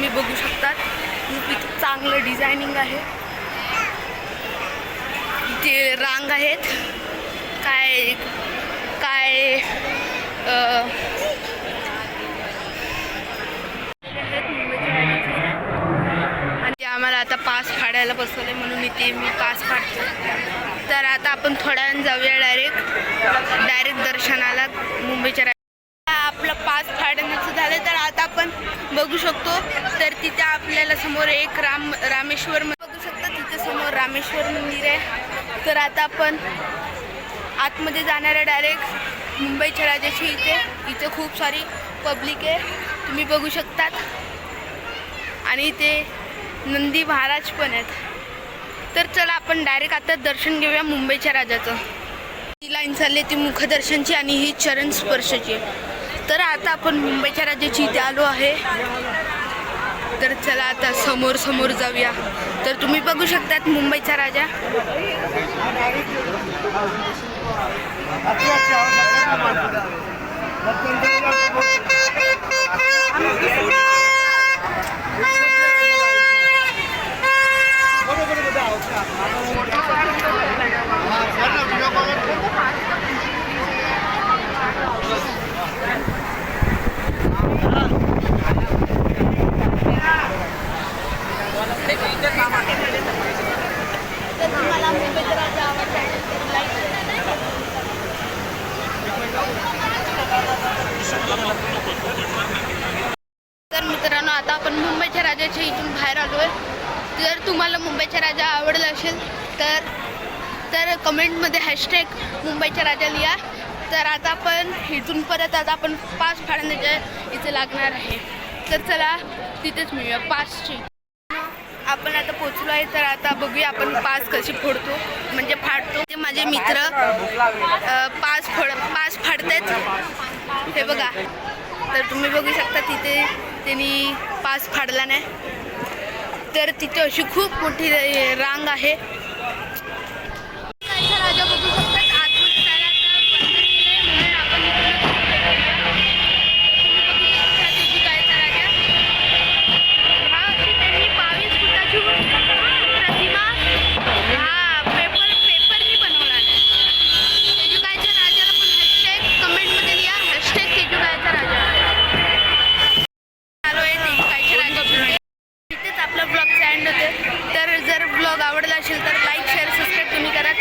तुम्ही बघू शकता खूप चांगलं डिझायनिंग आहे. इथे रांग आहेत, काय काय आणि आम्हाला आता पास फाडायला बसवले म्हणून इथे मी पास फाडतो. तर आता आपण थोड्या वेळाने जाऊया डायरेक्ट दर्शनाला मुंबईच्या. आपलं पास फाडण्याचं झालं तर आता आपण बघू शकतो. तर तिथे आपल्याला समोर एक रामेश्वर बघू शकता. तिथे समोर रामेश्वर मंदिर आहे. तर आता आपण आतमध्ये जाणार आहे डायरेक्ट मुंबईच्या राजाची. इथे खूप सारी पब्लिक आहे, तुम्ही बघू शकतात. आणि इथे नंदी महाराज पण आहेत. तर चला आपण डायरेक्ट आता दर्शन घेऊया मुंबईच्या राजाचं. ती लाईन चालली ती मुखदर्शनची आणि ही चरण स्पर्शाची. तर आता आपण मुंबईच्या राजाची इथे आलो आहे. तर चला आता समोर जाऊया. तर तुम्ही बघू शकतात मुंबईचा राजा. तर मित्रांनो आता आपण मुंबईच्या राजाच्या इथून बाहेर आलोय. जर तुम्हाला मुंबईचा राजा आवडला असेल तर कमेंटमध्ये हॅशटॅग मुंबईचा राजा लिहा. तर आता आपण इथून परत आता आपण पास फाडण्याच्या इथे लागणार आहे. तर चला तिथेच मिळूया पासची. आपण आता पोचलो आहे. तर आता बघूया आपण पास कशी फोडतो म्हणजे फाडतो. ते माझे मित्र पास फाडतायत, हे बघा. तर तुम्ही बघू शकता तिथे त्यांनी पास फाडला नाही. तर तिथे अशी खूप मोठी रांग आहे. राजा बघू शकतात आतमध्ये जायला आता बंद केलंय म्हणून आपण त्यांनी 22 फुटाची प्रतिमा पेपरनी बनवला आहे. तेजुकायच्या राजाला पण हॅशटॅग कमेंटमध्ये लिहा, हॅशटॅग तेजुकायचा राजा. आलो आहे तेजुकायच्या राजाची. तिथेच आपला ब्लॉगचा एंड होते. तर जर ब्लॉग आवडला असेल तर लाईक शेअर सबस्क्राईब तुम्ही करा.